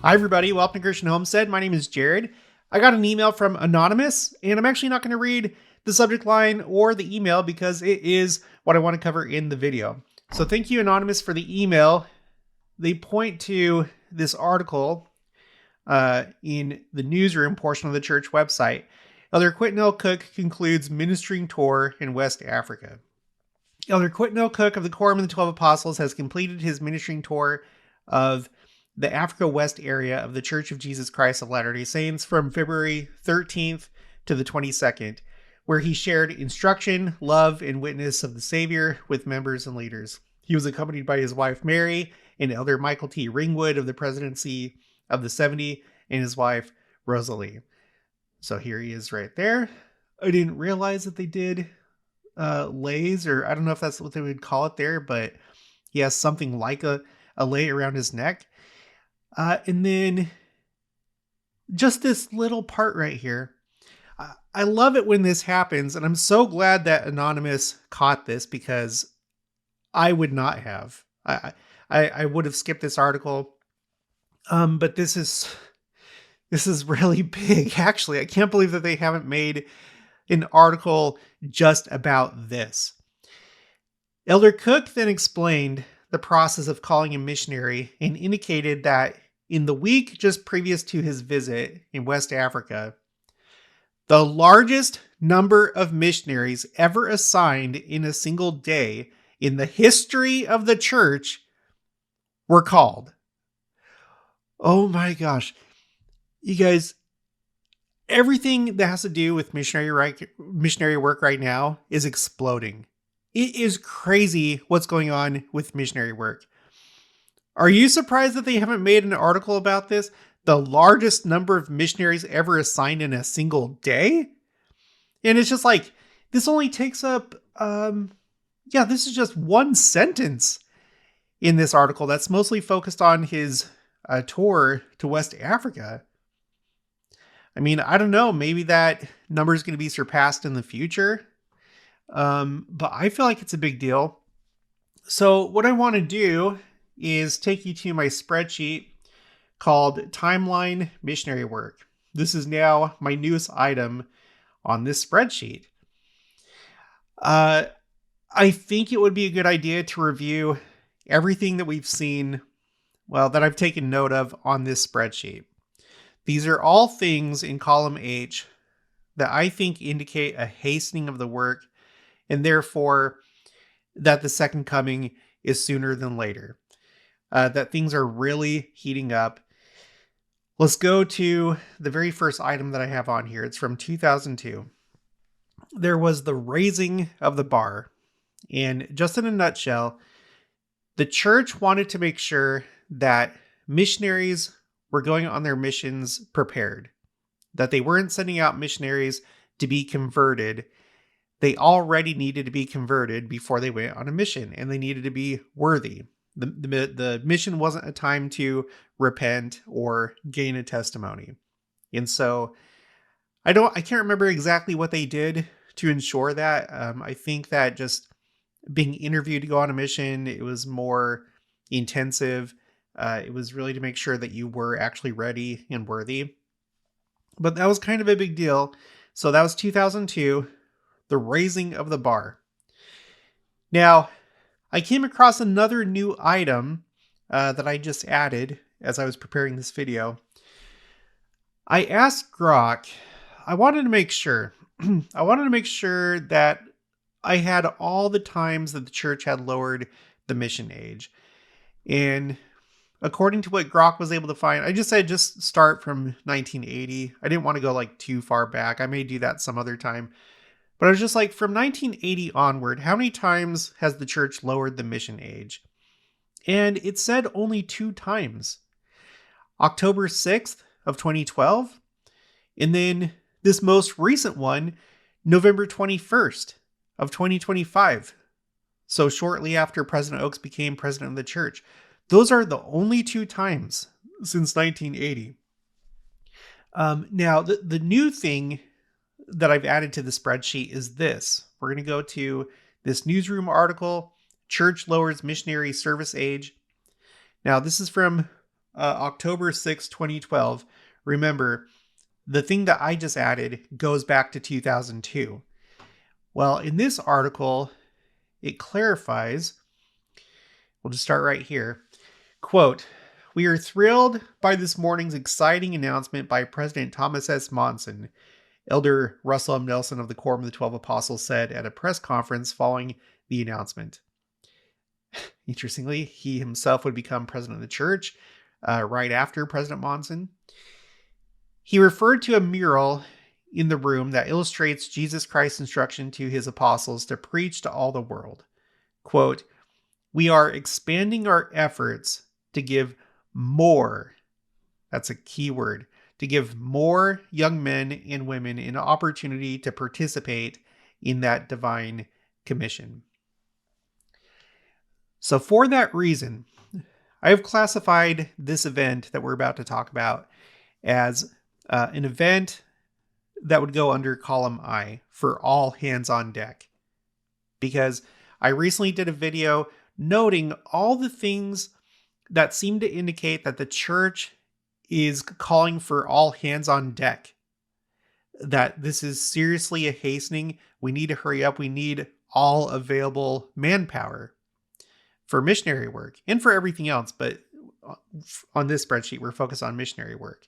Hi, everybody. Welcome to Christian Homestead. My name is Jared. I got an email from Anonymous, and I'm actually not going to read the subject line or the email because it is what I want to cover in the video. So thank you, Anonymous, for the email. They point to this article in the newsroom portion of the church website. Elder Quentin Cook concludes ministering tour in West Africa. Elder Quentin Cook of the Quorum of the 12 Apostles has completed his ministering tour of the Africa West area of the Church of Jesus Christ of Latter-day Saints from February 13th to the 22nd, where he shared instruction, love, and witness of the Savior with members and leaders. He was accompanied by his wife Mary and Elder Michael T. Ringwood of the Presidency of the 70 and his wife Rosalie. So here he is right there. I didn't realize that they did lays, or I don't know if that's what they would call it there, but he has something like a lay around his neck. And then just this little part right here. I love it when this happens, and I'm so glad that Anonymous caught this because I would not have. I would have skipped this article. But this is really big, actually. I can't believe that they haven't made an article just about this. Elder Cook then explained the process of calling a missionary and indicated that in the week just previous to his visit in West Africa, the largest number of missionaries ever assigned in a single day in the history of the church were called. Oh my gosh. You guys, everything that has to do with missionary work right now is exploding. It is crazy what's going on with missionary work. Are you surprised that they haven't made an article about this? The largest number of missionaries ever assigned in a single day? And it's just like, this only takes up, this is just one sentence in this article that's mostly focused on his tour to West Africa. I mean, I don't know, maybe that number is going to be surpassed in the future. But I feel like it's a big deal. So what I want to do is take you to my spreadsheet called Timeline Missionary Work. This is now my newest item on this spreadsheet. I think it would be a good idea to review everything that we've seen, that I've taken note of on this spreadsheet. These are all things in column H that I think indicate a hastening of the work, and therefore that the second coming is sooner than later. That things are really heating up. Let's go to the very first item that I have on here. It's from 2002. There was the raising of the bar. And just in a nutshell, the church wanted to make sure that missionaries were going on their missions prepared, that they weren't sending out missionaries to be converted. They already needed to be converted before they went on a mission, and they needed to be worthy. The mission wasn't a time to repent or gain a testimony. And so I can't remember exactly what they did to ensure that. I think that just being interviewed to go on a mission, it was more intensive. It was really to make sure that you were actually ready and worthy. But that was kind of a big deal. So that was 2002, the raising of the bar. Now, I came across another new item that I just added as I was preparing this video. I asked Grok, I wanted to make sure that I had all the times that the church had lowered the mission age. And according to what Grok was able to find, I just said just start from 1980. I didn't want to go too far back. I may do that some other time. But I was just like, from 1980 onward, how many times has the church lowered the mission age? And it said only 2 times. October 6th of 2012. And then this most recent one, November 21st of 2025. So shortly after President Oaks became president of the church. Those are the only 2 times since 1980. Now, the new thing that I've added to the spreadsheet is this. We're going to go to this newsroom article, Church Lowers Missionary Service Age. Now, this is from October 6, 2012. Remember, the thing that I just added goes back to 2002. Well, in this article, it clarifies, we'll just start right here. Quote, "We are thrilled by this morning's exciting announcement by President Thomas S. Monson," Elder Russell M. Nelson of the Quorum of the 12 Apostles said at a press conference following the announcement. Interestingly, he himself would become president of the church right after President Monson. He referred to a mural in the room that illustrates Jesus Christ's instruction to his apostles to preach to all the world. Quote, "We are expanding our efforts to give more," that's a key word, "to give more young men and women an opportunity to participate in that divine commission." So for that reason, I have classified this event that we're about to talk about as an event that would go under column I for all hands on deck. Because I recently did a video noting all the things that seem to indicate that the church is calling for all hands on deck. That this is seriously a hastening. We need to hurry up. We need all available manpower for missionary work and for everything else. But on this spreadsheet, we're focused on missionary work.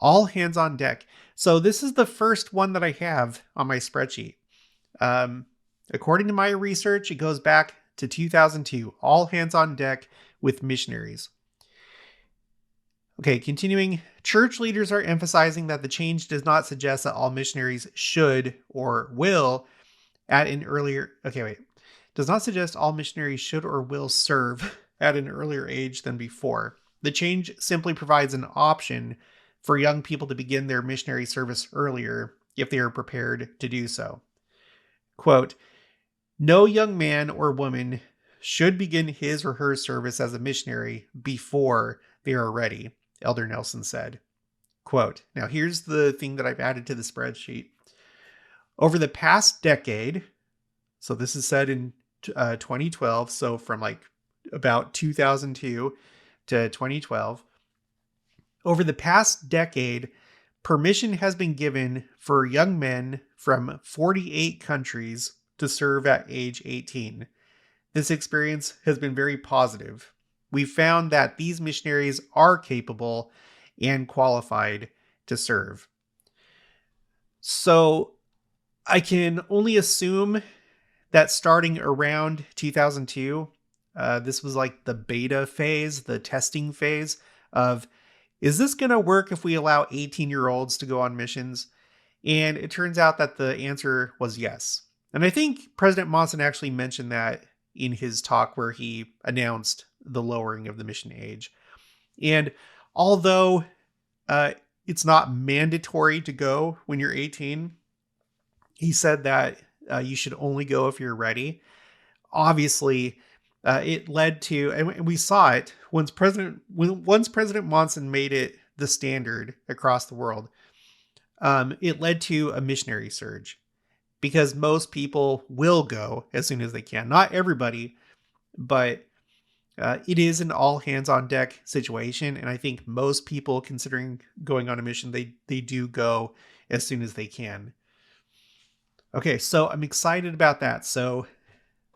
All hands on deck. So this is the first one that I have on my spreadsheet. According to my research, it goes back to 2002. All hands on deck with missionaries. Okay, continuing. Church leaders are emphasizing that the change does not suggest that all missionaries should or will does not suggest all missionaries should or will serve at an earlier age than before. The change simply provides an option for young people to begin their missionary service earlier if they are prepared to do so. Quote, "No young man or woman should begin his or her service as a missionary before they are ready," Elder Nelson said. Quote, now here's the thing that I've added to the spreadsheet. Over the past decade, so this is said in 2012, so from like about 2002 to 2012, over the past decade, permission has been given for young men from 48 countries to serve at age 18. This experience has been very positive. We've found that these missionaries are capable and qualified to serve. So I can only assume that starting around 2002, this was like the beta phase, the testing phase of, is this going to work if we allow 18-year-olds to go on missions? And it turns out that the answer was yes. And I think President Monson actually mentioned that in his talk where he announced the lowering of the mission age. And although it's not mandatory to go when you're 18, he said that you should only go if you're ready. Obviously, it led to, and we saw it once President Monson made it the standard across the world. It led to a missionary surge because most people will go as soon as they can. Not everybody, but it is an all hands on deck situation. And I think most people considering going on a mission, they do go as soon as they can. Okay, so I'm excited about that. So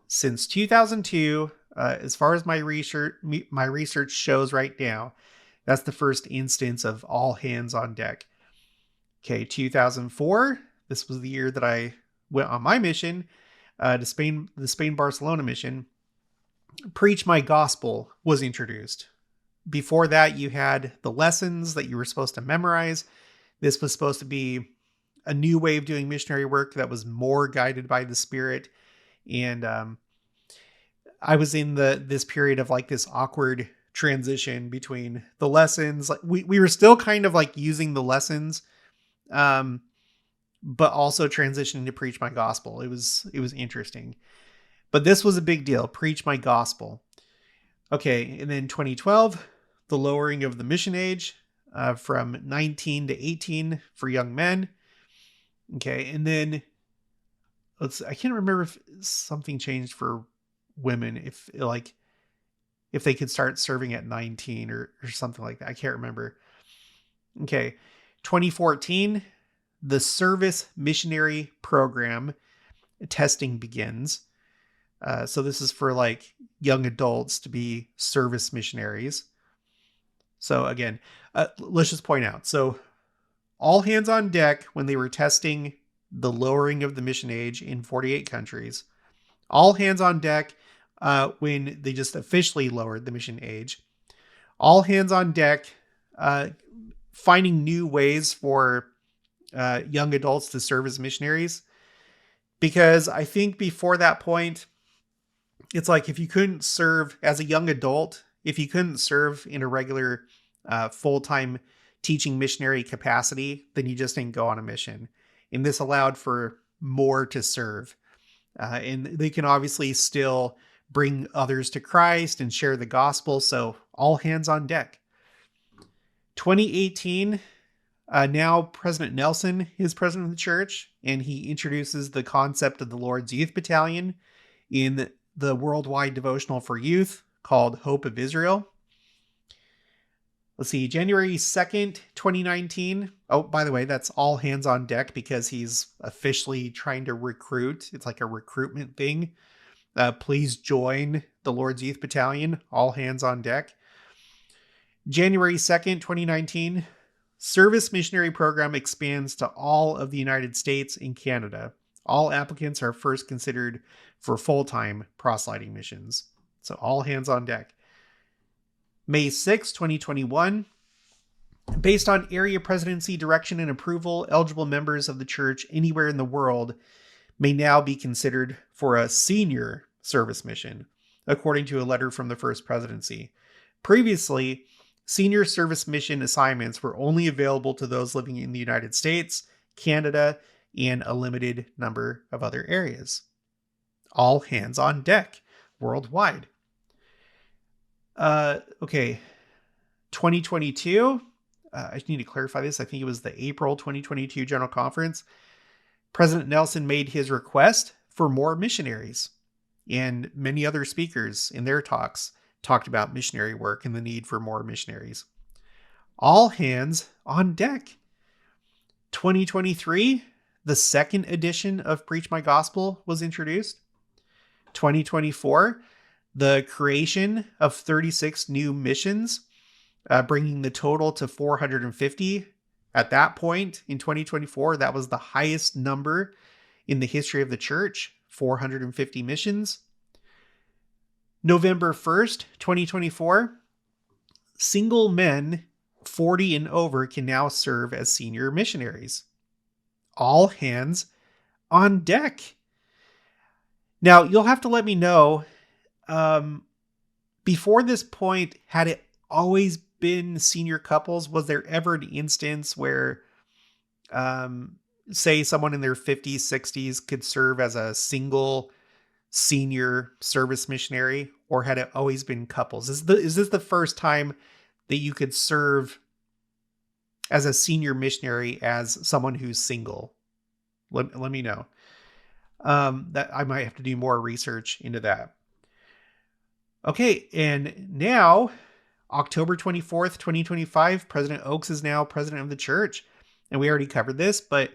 since 2002, as far as my research shows right now, that's the first instance of all hands on deck. Okay, 2004, this was the year that I went on my mission to Spain, the Spain-Barcelona mission. Preach My Gospel was introduced. Before that, you had the lessons that you were supposed to memorize. This was supposed to be a new way of doing missionary work that was more guided by the Spirit. And I was in this period of like this awkward transition between the lessons. Like we were still kind of like using the lessons, but also transitioning to Preach My Gospel. It was interesting, but this was a big deal. Preach My Gospel. Okay. And then 2012, the lowering of the mission age from 19 to 18 for young men. Okay. And then I can't remember if something changed for women. If like if they could start serving at 19 or something like that. I can't remember. Okay. 2014, the service missionary program testing begins. So this is for like young adults to be service missionaries. So again, let's just point out. So all hands on deck when they were testing the lowering of the mission age in 48 countries. All hands on deck when they just officially lowered the mission age. All hands on deck finding new ways for young adults to serve as missionaries. Because I think before that point, it's like if you couldn't serve as a young adult, if you couldn't serve in a regular full-time teaching missionary capacity, then you just didn't go on a mission. And this allowed for more to serve. And they can obviously still bring others to Christ and share the gospel. So all hands on deck. 2018, now President Nelson is president of the church, and he introduces the concept of the Lord's Youth Battalion in the worldwide devotional for youth called Hope of Israel. Let's see, January 2nd, 2019. Oh, by the way, that's all hands on deck because he's officially trying to recruit. It's like a recruitment thing. Please join the Lord's Youth Battalion, all hands on deck. January 2nd, 2019. Service missionary program expands to all of the United States and Canada. All applicants are first considered for full-time proselyting missions. So all hands on deck. May 6, 2021. Based on area presidency direction and approval, eligible members of the church anywhere in the world may now be considered for a senior service mission, according to a letter from the first presidency. Previously, senior service mission assignments were only available to those living in the United States, Canada, and a limited number of other areas. All hands on deck worldwide. Okay. 2022. I need to clarify this. I think it was the April 2022 General Conference. President Nelson made his request for more missionaries, and many other speakers in their talks talked about missionary work and the need for more missionaries. All hands on deck. 2023, the second edition of Preach My Gospel was introduced. 2024, the creation of 36 new missions, bringing the total to 450. At that point in 2024, that was the highest number in the history of the church, 450 missions. November 1st, 2024, single men 40 and over can now serve as senior missionaries. All hands on deck. Now, you'll have to let me know, before this point, had it always been senior couples? Was there ever an instance where, say, someone in their 50s, 60s could serve as a single senior service missionary, or had it always been couples? Is this the first time that you could serve as a senior missionary as someone who's single? Let me know. That I might have to do more research into that. Okay, and now October 24th, 2025, President Oaks is now president of the church. And we already covered this, but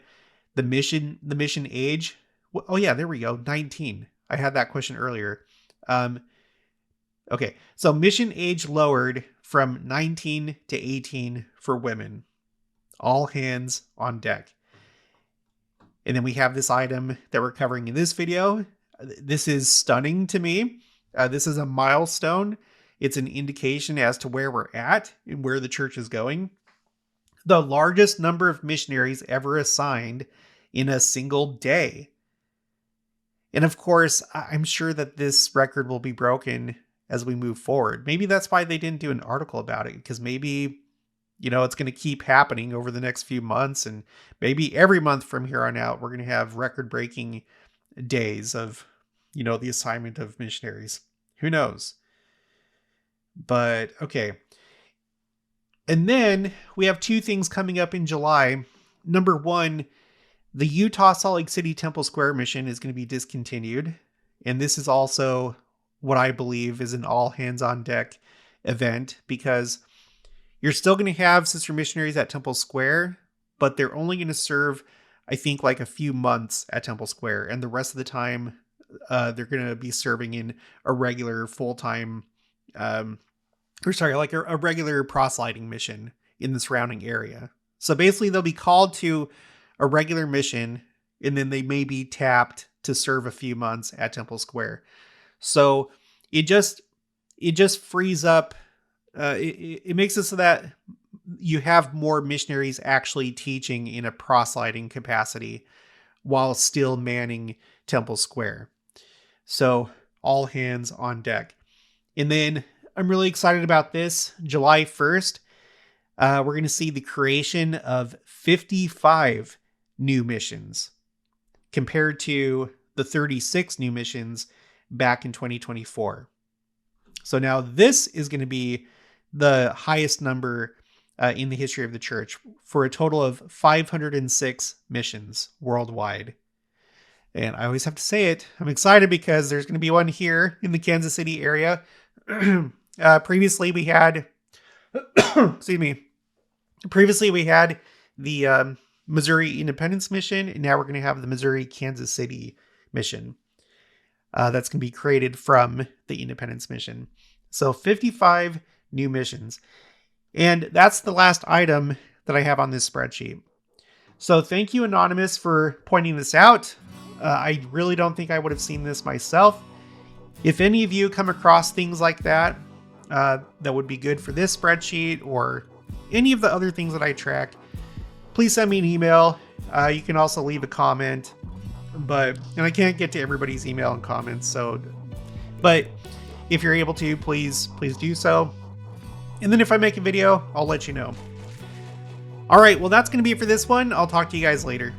the mission age, oh yeah, there we go, 19. I had that question earlier. Okay, so mission age lowered from 19 to 18 for women. All hands on deck. And then we have this item that we're covering in this video. This is stunning to me. This is a milestone. It's an indication as to where we're at and where the church is going. The largest number of missionaries ever assigned in a single day. And of course, I'm sure that this record will be broken as we move forward. Maybe that's why they didn't do an article about it, because maybe, it's going to keep happening over the next few months. And maybe every month from here on out, we're going to have record-breaking days of, the assignment of missionaries. Who knows? But, okay. And then we have two things coming up in July. Number one, the Utah Salt Lake City Temple Square mission is going to be discontinued. And this is also what I believe is an all hands on deck event, because you're still going to have sister missionaries at Temple Square, but they're only going to serve, I think, like a few months at Temple Square. And the rest of the time, they're going to be serving in a regular full-time, like a regular proselyting mission in the surrounding area. So basically, they'll be called to a regular mission, and then they may be tapped to serve a few months at Temple Square. So it just frees up. It makes it so that you have more missionaries actually teaching in a proselyting capacity while still manning Temple Square. So all hands on deck. And then I'm really excited about this. July 1st, we're going to see the creation of 55 new missions compared to the 36 new missions back in 2024. So now this is going to be the highest number in the history of the church, for a total of 506 missions worldwide. And I always have to say it, I'm excited because there's going to be one here in the Kansas City area. Previously we had, Previously we had the Missouri Independence Mission, and now we're going to have the Missouri Kansas City Mission. That's going to be created from the Independence Mission. So 55 new missions. And that's the last item that I have on this spreadsheet. So thank you, Anonymous, for pointing this out. I really don't think I would have seen this myself. If any of you come across things like that, that would be good for this spreadsheet or any of the other things that I track, please send me an email. You can also leave a comment, and I can't get to everybody's email and comments. But if you're able to, please do so. And then if I make a video, I'll let you know. All right, well, that's going to be it for this one. I'll talk to you guys later.